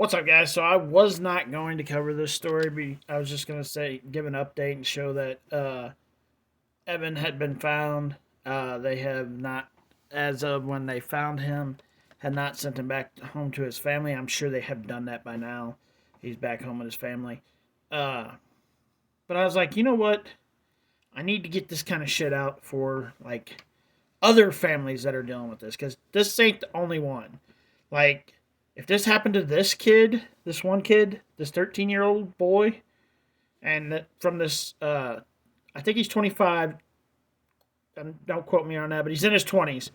What's up, guys? So I was not going to cover this story, but I was just going to give an update and show that Evan had been found. They have not, as of when they found him, had not sent him back home to his family. I'm sure they have done that by now. He's back home with his family. Uh, but I was like, you know what? I need to get this kind of shit out for like other families that are dealing with this because this ain't the only one. Like, if this happened to this kid, this one kid, this 13-year-old boy, and from this, I think he's 25. Don't quote me on that, but he's in his 20s.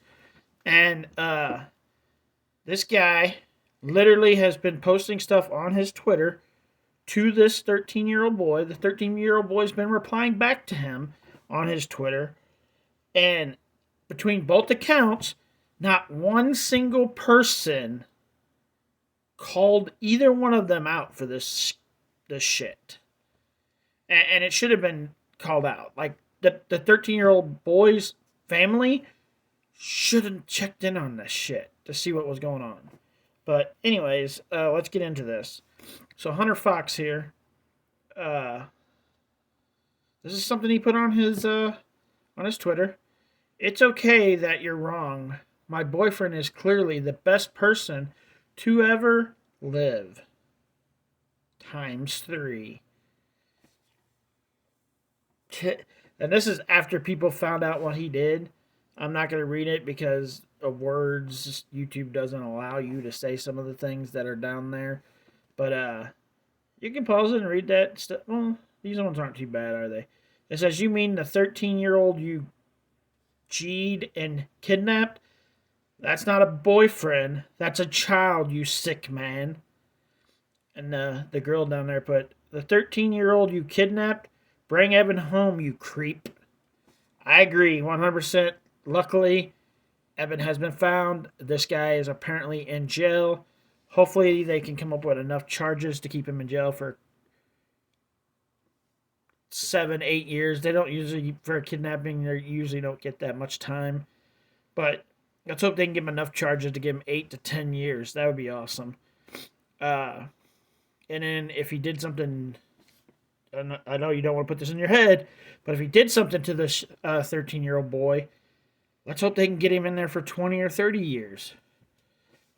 And this guy literally has been posting stuff on his Twitter to this 13-year-old boy. The 13-year-old boy's been replying back to him on his Twitter. And between both accounts, not one single person called either one of them out for this shit, and it should have been called out. Like the 13-year-old boy's family should have checked in on this shit to see what was going on. But anyways, let's get into this. So Hunter Fox here. Uh, this is something he put on his Twitter. It's okay that you're wrong. My boyfriend is clearly the best person to ever live. Times 3. And this is after people found out what he did. I'm not going to read it because of words. YouTube doesn't allow you to say some of the things that are down there. But you can pause it and read that stuff. Well, these ones aren't too bad, are they? It says, you mean the 13-year-old you G'd and kidnapped? That's not a boyfriend. That's a child, you sick man. And the girl down there put, the 13-year-old you kidnapped? Bring Evan home, you creep. I agree, 100%. Luckily, Evan has been found. This guy is apparently in jail. Hopefully, they can come up with enough charges to keep him in jail for 7, 8 years. They don't usually, for kidnapping, they usually don't get that much time. But let's hope they can give him enough charges to give him 8 to 10 years. That would be awesome. And then if he did something, I know you don't want to put this in your head, but if he did something to this 13-year-old boy, let's hope they can get him in there for 20 or 30 years.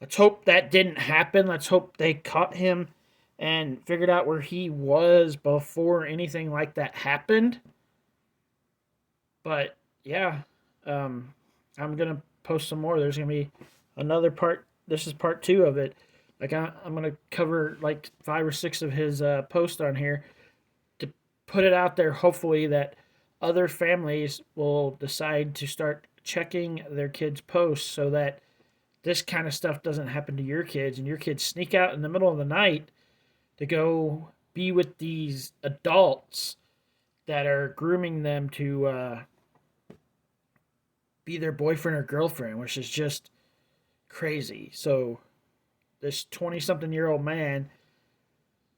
Let's hope that didn't happen. Let's hope they caught him and figured out where he was before anything like that happened. But yeah, I'm going to post some more. There's going to be another part. This is part 2 of it. Like I'm going to cover like 5 or 6 of his posts on here to put it out there, hopefully that other families will decide to start checking their kids' posts so that this kind of stuff doesn't happen to your kids and your kids sneak out in the middle of the night to go be with these adults that are grooming them to be their boyfriend or girlfriend, which is just crazy. So this 20-something-year-old man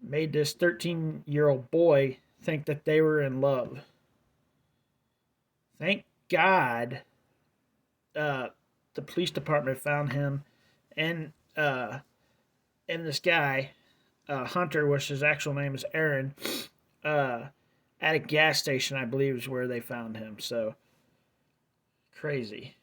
made this 13-year-old boy think that they were in love. Thank God the police department found him and this guy, Hunter, which his actual name is Aaron, at a gas station, I believe is where they found him. So, crazy.